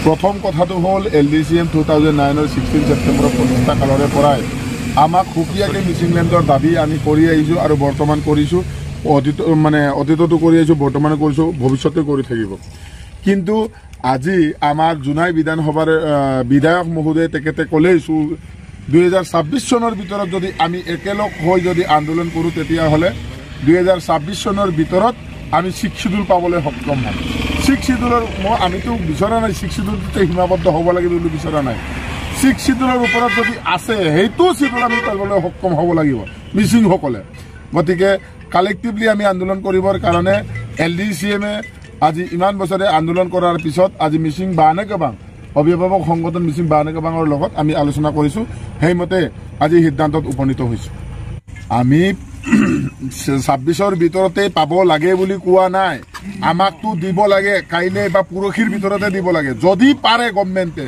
প্ৰথম কথাটো হ'ল LDCM 2009 16 ছেপ্টেম্বৰৰ প্ৰতিষ্ঠা কালৰে পৰাই আমাক সুকীয়াকৈ মিচিংলেণ্ডৰ দাবী আমি কৰি আহিছোঁ আৰু বৰ্তমান কৰিছোঁ। অতীততো কৰি আহিছোঁ, বৰ্তমানে কৰিছোঁ, ভৱিষ্যতে কৰি থাকিব। কিন্তু আজি আমাৰ জোনাই বিধানসভাৰ বিধায়ক মহোদয়ে তেখেতে ক'লেই 2026 চনৰ ভিতৰত যদি আমি একেলগ হৈ যদি আন্দোলন কৰোঁ তেতিয়াহ'লে 2026 চনৰ ভিতৰত আমি 6 শিডিউল পাবলৈ সক্ষম হ'ম। 6 শিডিউলৰ আমিতো বিচৰা নাই 6 শিডিউলতে সীমাবদ্ধ হ'ব লাগিব বুলি বিচৰা নাই। 6 শিডিউলৰ ওপৰত যদি আছে সেইটো শিডিউল আমি পাবলৈ সক্ষম হ'ব লাগিব মিচিংসকলে। গতিকে কালেক্টিভলি আমি আন্দোলন কৰিবৰ কাৰণে LDCMে আজি ইমান বছৰে আন্দোলন কৰাৰ পিছত আজি মিচিং বানেকাবাং অভিভাৱক সংগঠন মিচিং বানেকাবাঙৰ লগত আমি আলোচনা কৰিছোঁ। সেইমতে আজি সিদ্ধান্তত উপনীত হৈছোঁ। আমি 26ৰ ভিতৰতে পাব লাগে বুলি কোৱা নাই, আমাকতো দিব লাগে কাইলৈ বা পৰহিৰ ভিতৰতে দিব লাগে যদি পাৰে গভৰ্ণমেণ্টে।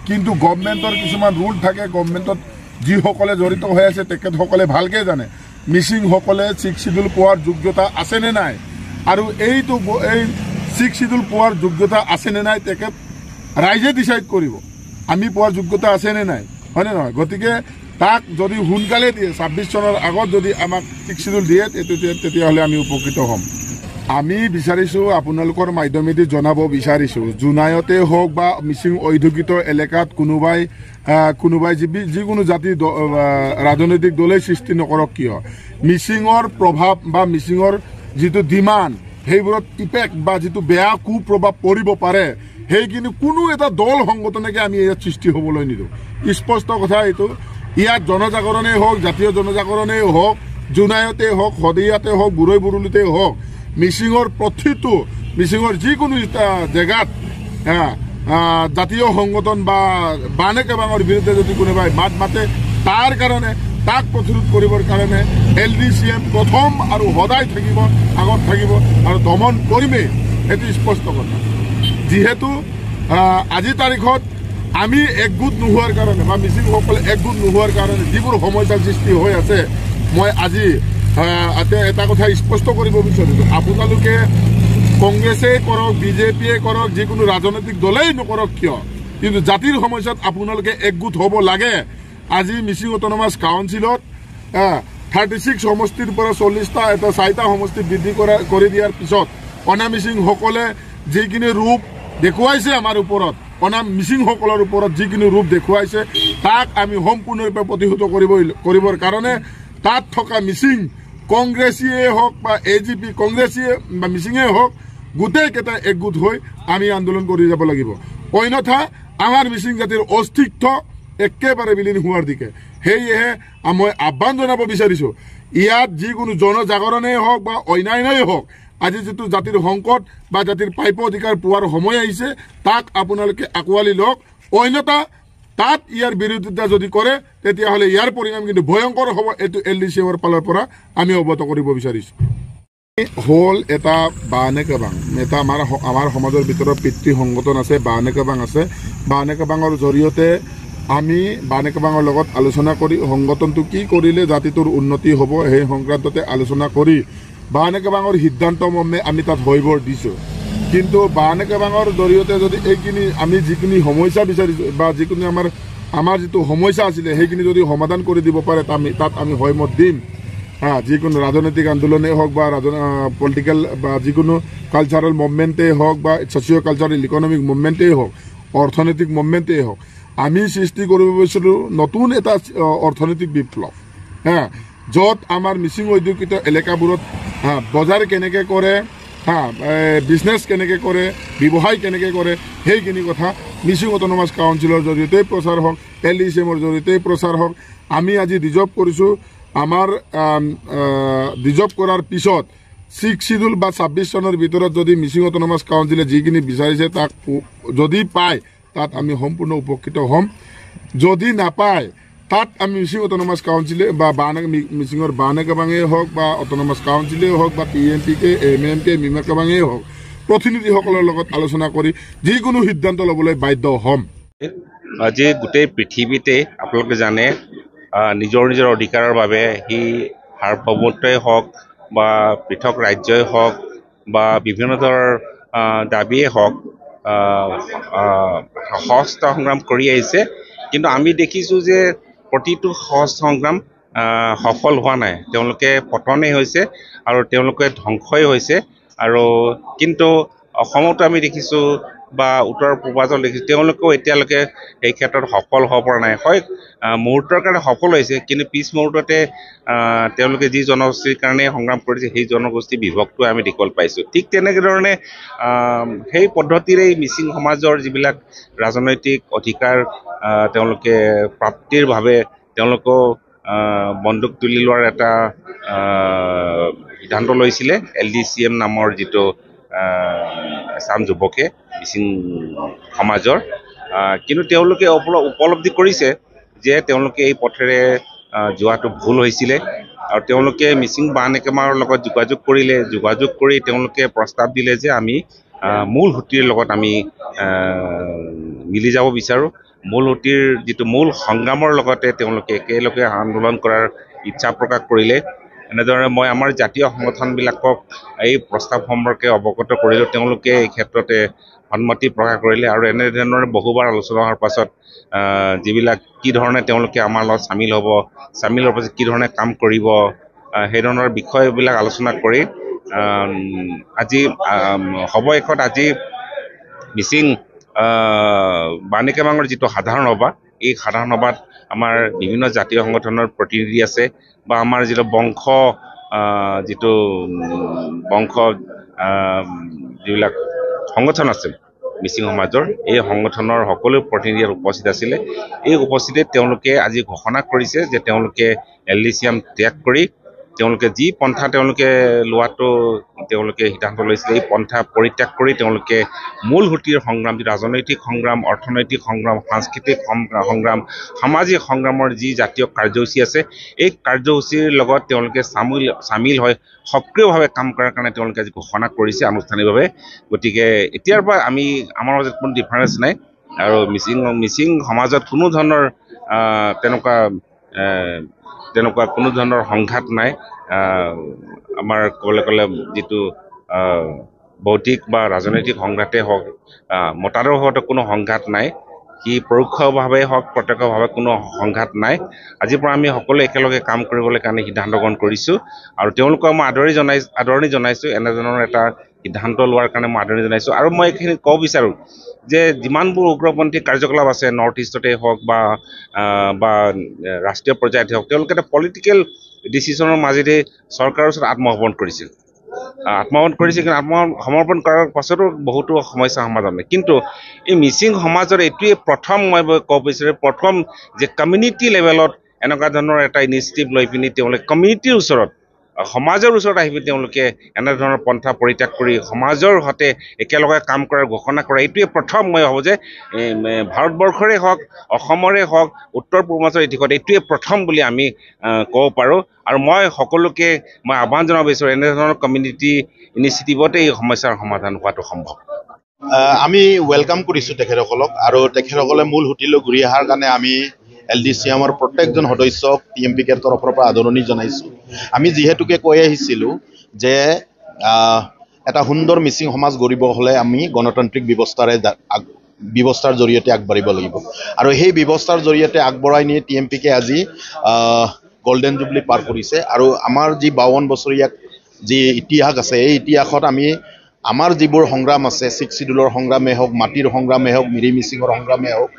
কিন্তু গভৰ্ণমেণ্টৰ কিছুমান ৰুল থাকে, গভৰ্ণমেণ্টত যিসকলে জড়িত হৈ আছে তেখেতসকলে ভালকৈ জানে মিচিংসকলে 6 শিডিউল পোৱাৰ যোগ্যতা আছেনে নাই, আৰু এই 6 শিডিউল পোৱাৰ যোগ্যতা আছেনে নাই তেখেত ৰাইজে ডিচাইড কৰিব আমি পোৱাৰ যোগ্যতা আছেনে নাই, হয়নে নহয়। গতিকে তাক যদি সোনকালে দিয়ে 26 চনৰ আগত যদি আমাক 6 শিডিউল দিয়ে তেতিয়াহ'লে আমি উপকৃত হ'ম। আমি বিচাৰিছোঁ আপোনালোকৰ মাধ্যমেদি জনাব বিচাৰিছোঁ জোনাইতে হওক বা মিচিং অধ্যুষিত এলেকাত কোনোবাই যিকোনো জাতি ৰাজনৈতিক দলে সৃষ্টি নকৰক কিয়, মিচিঙৰ প্ৰভাৱ বা মিচিঙৰ যিটো ডিমাণ্ড সেইবোৰত ইফেক্ট বা যিটো বেয়া কুপ্ৰভাৱ পৰিব পাৰে সেইখিনি কোনো এটা দল সংগঠনকে আমি ইয়াত সৃষ্টি হ'বলৈ নিদিওঁ। স্পষ্ট কথা এইটো। ইয়াত জনজাগৰণেই হওক, জাতীয় জনজাগৰণেই হওক, জোনাইতে হওক, শদিয়াতে হওক, বুৰৈ বুৰুলিতে হওক, মিচিঙৰ যিকোনো জেগাত জাতীয় সংগঠন বা বানেকাবাঙৰ বিৰুদ্ধে যদি কোনোবাই মাত মাতে তাৰ কাৰণে তাক প্ৰতিৰোধ কৰিবৰ কাৰণে LDCM প্ৰথম আৰু সদায় থাকিব, আগত থাকিব আৰু দমন কৰিমেই, সেইটো স্পষ্ট কথা। যিহেতু আজিৰ তাৰিখত আমি একগোট নোহোৱাৰ কাৰণে বা মিচিংসকলে একগোট নোহোৱাৰ কাৰণে যিবোৰ সমস্যাৰ সৃষ্টি হৈ আছে, মই আজি এটা কথা স্পষ্ট কৰিব বিচাৰিছোঁ, আপোনালোকে কংগ্ৰেছেই কৰক, BJPয়ে কৰক, যিকোনো ৰাজনৈতিক দলেই নকৰক কিয়, কিন্তু জাতিৰ সমস্যাত আপোনালোকে একগোট হ'ব লাগে। আজি মিচিং অট'নমাছ কাউন্সিলত 36 সমষ্টিৰ পৰা 40টা এটা 4টা সমষ্টি বৃদ্ধি কৰি দিয়াৰ পিছত অনা মিচিংসকলে যিখিনি ৰূপ দেখুৱাইছে আমাৰ ওপৰত, অনা মিচিংসকলৰ ওপৰত যিখিনি ৰূপ দেখুৱাইছে তাক আমি সম্পূৰ্ণৰূপে প্ৰতিহত কৰিবৰ কাৰণে তাত থকা মিচিং কংগ্ৰেছীয়ে হওক বা AGP কংগ্ৰেছীয়ে বা মিচিঙেই হওক গোটেইকেইটা একগোট হৈ আমি আন্দোলন কৰি যাব লাগিব। অন্যথা আমাৰ মিচিং জাতিৰ অস্তিত্ব একেবাৰে বিলীন হোৱাৰ দিকে। সেয়েহে মই আহ্বান জনাব বিচাৰিছোঁ, ইয়াত যিকোনো জনজাগৰণেই হওক বা অন্যান্যই হওক, আজি যিটো জাতিৰ সংকট বা জাতিৰ প্ৰাপ্য অধিকাৰ পোৱাৰ সময় আহিছে তাক আপোনালোকে আঁকোৱালি লওক। অন্যথা তাত ইয়াৰ বিৰোধিতা যদি কৰে তেতিয়াহ'লে ইয়াৰ পৰিণাম কিন্তু ভয়ংকৰ হ'ব। এইটো LDCMৰ ফালৰ পৰা আমি অৱগত কৰিব বিচাৰিছোঁ। হ'ল এটা বানেকাবাং, এটা আমাৰ সমাজৰ ভিতৰত পিতৃ সংগঠন আছে, বানেকাবাং আছে। বানেকাবাঙৰ জৰিয়তে আমি বানেকাবাঙৰ লগত আলোচনা কৰি সংগঠনটো কি কৰিলে জাতিটোৰ উন্নতি হ'ব সেই সংক্ৰান্ততে আলোচনা কৰি বানেকাবাঙৰ সিদ্ধান্ত মৰ্মে আমি তাত হৈবৰ দিছোঁ। কিন্তু বানেকাবাঙৰ জৰিয়তে যদি এইখিনি আমি যিখিনি সমস্যা বিচাৰিছোঁ বা যিখিনি আমাৰ যিটো সমস্যা আছিলে সেইখিনি যদি সমাধান কৰি দিব পাৰে তাত আমি হৈমত দিম। যিকোনো ৰাজনৈতিক আন্দোলনেই হওক বা পলিটিকেল বা যিকোনো কালচাৰেল মুভমেণ্টেই হওক বা ছ'চিঅ' কালচাৰেল ইকনমিক মুভমেণ্টেই হওক, অৰ্থনৈতিক মুভমেণ্টেই হওক, আমি সৃষ্টি কৰিব বিচাৰোঁ নতুন এটা অৰ্থনৈতিক বিপ্লৱ, য'ত আমাৰ মিচিং অধ্যুষিত এলেকাবোৰত বজাৰ কেনেকৈ কৰে, বিজনেছ কেনেকৈ কৰে, ব্যৱসায় কেনেকৈ কৰে, সেইখিনি কথা মিচিং অট'নমাছ কাউন্সিলৰ জৰিয়তেই প্ৰচাৰ হওক, LDCMৰ জৰিয়তেই প্ৰচাৰ হওক। আমি আজি ৰিজাৰ্ভ কৰিছোঁ, আমাৰ ৰিজাৰ্ভ কৰাৰ পিছত 6 শিডিউল বা 26 চনৰ ভিতৰত যদি মিচিং অট'নমাছ কাউন্সিলে যিখিনি বিচাৰিছে তাক যদি পায় তাত আমি সম্পূৰ্ণ উপকৃত হ'ম। যদি নাপায় তাত আমি মিচিং অট'নমাছ কাউন্সিলে বা মিচিঙৰ বানেকাবাঙেই হওক বা অট'নমাছ কাউন্সিলেই হওক বা PMPK MMK মিমাকাবাঙেই হওক প্ৰতিনিধিসকলৰ লগত আলোচনা কৰি যিকোনো সিদ্ধান্ত ল'বলৈ বাধ্য হ'ম। আজি গোটেই পৃথিৱীতে আপোনালোকে জানে নিজৰ নিজৰ অধিকাৰৰ বাবে সি সাৰ্বভৌমত্বই হওক বা পৃথক ৰাজ্যই হওক বা বিভিন্ন ধৰণৰ দাবীয়ে হওক সহস্ৰ সংগ্ৰাম কৰি আহিছে, কিন্তু আমি দেখিছোঁ যে প্ৰতিটো সহস্ৰ সংগ্ৰাম সফল হোৱা নাই। তেওঁলোকে পতনেই হৈছে আৰু তেওঁলোকে ধ্বংসই হৈছে। আৰু কিন্তু অসমতো আমি দেখিছোঁ বা উত্তৰ পূৰ্বাঞ্চল দেখিছোঁ, তেওঁলোকেও এতিয়ালৈকে এই ক্ষেত্ৰত সফল হ'ব পৰা নাই। হয়, মুহূৰ্তৰ কাৰণে সফল হৈছে, কিন্তু পিছ মুহূৰ্ততে তেওঁলোকে যি জনগোষ্ঠীৰ কাৰণে সংগ্ৰাম কৰিছে সেই জনগোষ্ঠী বিভক্ত আমি দেখিবলৈ পাইছোঁ। ঠিক তেনেধৰণে সেই পদ্ধতিৰেই মিচিং সমাজৰ যিবিলাক ৰাজনৈতিক অধিকাৰ তেওঁলোকে প্ৰাপ্তিৰ বাবে তেওঁলোকেও বন্দুক তুলি লোৱাৰ এটা সিদ্ধান্ত লৈছিলে। LDCM নামৰ যিটো এচাম যুৱকে মিচিং সমাজৰ, কিন্তু তেওঁলোকে উপলব্ধি কৰিছে যে তেওঁলোকে এই পথেৰে যোৱাটো ভুল হৈছিলে, আৰু তেওঁলোকে মিচিং বান একেমাৰৰ লগত যোগাযোগ কৰি তেওঁলোকে প্ৰস্তাৱ দিলে যে আমি মূল সুঁতিৰ লগত আমি মিলি যাব বিচাৰোঁ। মূল সুঁতিৰ যিটো মূল সংগ্ৰামৰ লগতে তেওঁলোকে একেলগে আন্দোলন কৰাৰ ইচ্ছা প্ৰকাশ কৰিলে। এনেদৰে মই আমাৰ জাতীয় সংগঠনবিলাকক এই প্ৰস্তাৱ সম্পৰ্কে অৱগত কৰিলোঁ। তেওঁলোকে এই ক্ষেত্ৰতে সন্মতি প্ৰকাশ কৰিলে, আৰু এনেধৰণে বহুবাৰ আলোচনা হোৱাৰ পাছত যিবিলাক কি ধৰণে তেওঁলোকে আমাৰ লগত চামিল হোৱাৰ পাছত কি ধৰণে কাম কৰিব, সেই ধৰণৰ বিষয়বিলাক আলোচনা কৰি আজি সৱশেষত আজি মিচিং বাণী কেবাঙৰ যিটো সাধাৰণ সভা, এই সাধাৰণ সভাত আমাৰ বিভিন্ন জাতীয় সংগঠনৰ প্ৰতিনিধি আছে, বা আমাৰ যিটো বংশ যিবিলাক সংগঠন আছে মিচিং সমাজৰ, এই সংগঠনৰ সকলো প্ৰতিনিধি উপস্থিত আছিলে। এই উপস্থিতিত তেওঁলোকে আজি ঘোষণা কৰিছে যে তেওঁলোকে LDCM ত্যাগ কৰি তেওঁলোকে যি পন্থা তেওঁলোকে লোৱাটো তেওঁলোকে সিদ্ধান্ত লৈছিলে, এই পন্থা পৰিত্যাগ কৰি তেওঁলোকে মূল সুঁতিৰ সংগ্ৰাম, যি ৰাজনৈতিক সংগ্ৰাম, অৰ্থনৈতিক সংগ্ৰাম, সাংস্কৃতিক সংগ্ৰাম, সামাজিক সংগ্ৰামৰ যি জাতীয় কাৰ্যসূচী আছে, এই কাৰ্যসূচীৰ লগত তেওঁলোকে চামিল হৈ সক্ৰিয়ভাৱে কাম কৰাৰ কাৰণে তেওঁলোকে আজি ঘোষণা কৰিছে আনুষ্ঠানিকভাৱে। গতিকে এতিয়াৰ পৰা আমাৰ মাজত কোনো ডিফাৰেঞ্চ নাই, আৰু মিচিং সমাজত কোনো ধৰণৰ তেনেকুৱা কোনো ধৰণৰ সংঘাত নাই। আমাৰ ক'বলৈ গ'লে যিটো বৌদ্ধিক বা ৰাজনৈতিক সংঘাতেই হওক, মতাদৰ্শগত কোনো সংঘাত নাই, সি পৰোক্ষভাৱে হওক প্ৰত্যক্ষভাৱে কোনো সংঘাত নাই। আজিৰ পৰা আমি সকলোৱে একেলগে কাম কৰিবলৈ কাৰণে সিদ্ধান্ত গ্ৰহণ কৰিছোঁ, আৰু তেওঁলোকক মই আদৰণি জনাইছোঁ। এনেধৰণৰ এটা সিদ্ধান্ত লোৱাৰ কাৰণে মই আদৰণি জনাইছোঁ। আৰু মই এইখিনি ক'ব বিচাৰোঁ যে যিমানবোৰ উগ্ৰপন্থী কাৰ্যকলাপ আছে নৰ্থ ইষ্টতে হওক বা ৰাষ্ট্ৰীয় পৰ্যায়তে হওক, তেওঁলোকে এটা পলিটিকেল ডিচিশ্যনৰ মাজেদি চৰকাৰৰ ওচৰত আত্মসমৰ্পণ কৰিছিল, কিন্তু আত্মসমৰ্পণ কৰাৰ পাছতো বহুতো সমস্যাৰ সমাধান হয়। কিন্তু এই মিচিং সমাজৰ এইটোৱে প্ৰথম, মই ক'ব বিচাৰোঁ, প্ৰথম যে কমিউনিটি লেভেলত এনেকুৱা ধৰণৰ এটা ইনিচিয়েটিভ লৈ পিনি তেওঁলোকে কমিউনিটিৰ ওচৰত, সমাজৰ ওচৰত আহি পিনি তেওঁলোকে এনেধৰণৰ পন্থা পৰিত্যাগ কৰি সমাজৰ সৈতে একেলগে কাম কৰাৰ ঘোষণা কৰা, এইটোৱে প্ৰথম। মই ভাবোঁ যে ভাৰতবৰ্ষৰে হওক, অসমৰে হওক, উত্তৰ পূৰ্বাঞ্চলৰ দিশত এইটোৱে প্ৰথম বুলি আমি ক'ব পাৰোঁ। আৰু মই সকলোকে আহ্বান জনাব বিচাৰোঁ, এনেধৰণৰ কমিউনিটি ইনিচিয়েটিভতে এই সমস্যাৰ সমাধান হোৱাটো সম্ভৱ। আমি ৱেলকাম কৰিছোঁ তেখেতসকলক, আৰু তেখেতসকলে মূল সুঁতিলৈ ঘূৰি অহাৰ কাৰণে আমি LDCMৰ প্ৰত্যেকজন সদস্যক TMPKৰ তৰফৰ পৰা আদৰণি জনাইছোঁ। আমি যিহেতুকে কৈ আহিছিলোঁ যে এটা সুন্দৰ মিচিং সমাজ গঢ়িব হ'লে আমি গণতান্ত্ৰিক ব্যৱস্থাৰ জৰিয়তে আগবাঢ়িব লাগিব, আৰু সেই ব্যৱস্থাৰ জৰিয়তে আগবঢ়াই নি TMPK আজি গল্ডেন জুবলি পাৰ কৰিছে। আৰু আমাৰ যি 52 বছৰীয়া যি ইতিহাস আছে, এই ইতিহাসত আমাৰ যিবোৰ সংগ্ৰাম আছে, ছিক্স চিডুলৰ সংগ্ৰামেই হওক, মাটিৰ সংগ্ৰামেই হওক, মিৰি মিচিঙৰ সংগ্ৰামেই হওক,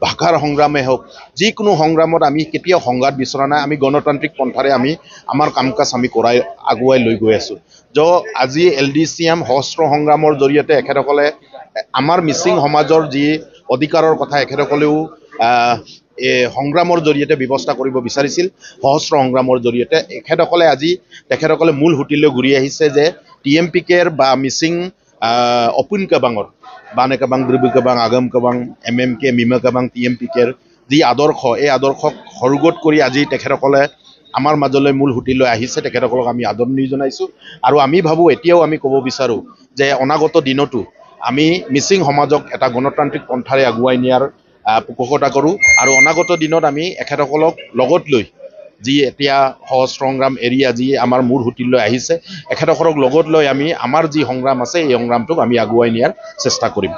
ভাষাৰ সংগ্ৰামেই হওক, যিকোনো সংগ্ৰামত আমি কেতিয়াও সংঘাত বিচৰা নাই। আমি গণতান্ত্ৰিক পন্থাৰে আমাৰ কাম কাজ আমি আগুৱাই লৈ গৈ আছোঁ। আজি LDCM সহস্ৰ সংগ্ৰামৰ জৰিয়তে এখেতসকলে আমাৰ মিচিং সমাজৰ যি অধিকাৰৰ কথা এখেতসকলেও সংগ্ৰামৰ জৰিয়তে ব্যৱস্থা কৰিব বিচাৰিছিল। সহস্ৰ সংগ্ৰামৰ জৰিয়তে তেখেতসকলে মূল সুঁতিলৈ ঘূৰি আহিছে যে TMPKৰ বা মিচিং অপুন কেবাঙৰ, বানে কেবাং, দ্ৰিবি কেবাং, আগম কেবাং, MMK, মিমা কেবাং, TMPKৰ যি আদৰ্শ, এই আদৰ্শক সৰুগত কৰি আজি তেখেতসকলে আমাৰ মাজলৈ মূল সুঁতিলৈ আহিছে। তেখেতসকলক আমি আদৰণি জনাইছোঁ, আৰু আমি ভাবোঁ, এতিয়াও আমি ক'ব বিচাৰোঁ যে অনাগত দিনতো আমি মিচিং সমাজক এটা গণতান্ত্ৰিক পন্থাৰে আগুৱাই নিয়াৰ পোষকতা কৰোঁ, আৰু অনাগত দিনত আমি এখেতসকলক লগত লৈ, যি এতিয়া সহস্ৰ সংগ্ৰাম এৰি আজি আমাৰ মূল সুঁতিলৈ আহিছে, এখেতসকলক লগত লৈ আমাৰ যি সংগ্ৰাম আছে, এই সংগ্ৰামটোক আমি আগুৱাই নিয়াৰ চেষ্টা কৰিম।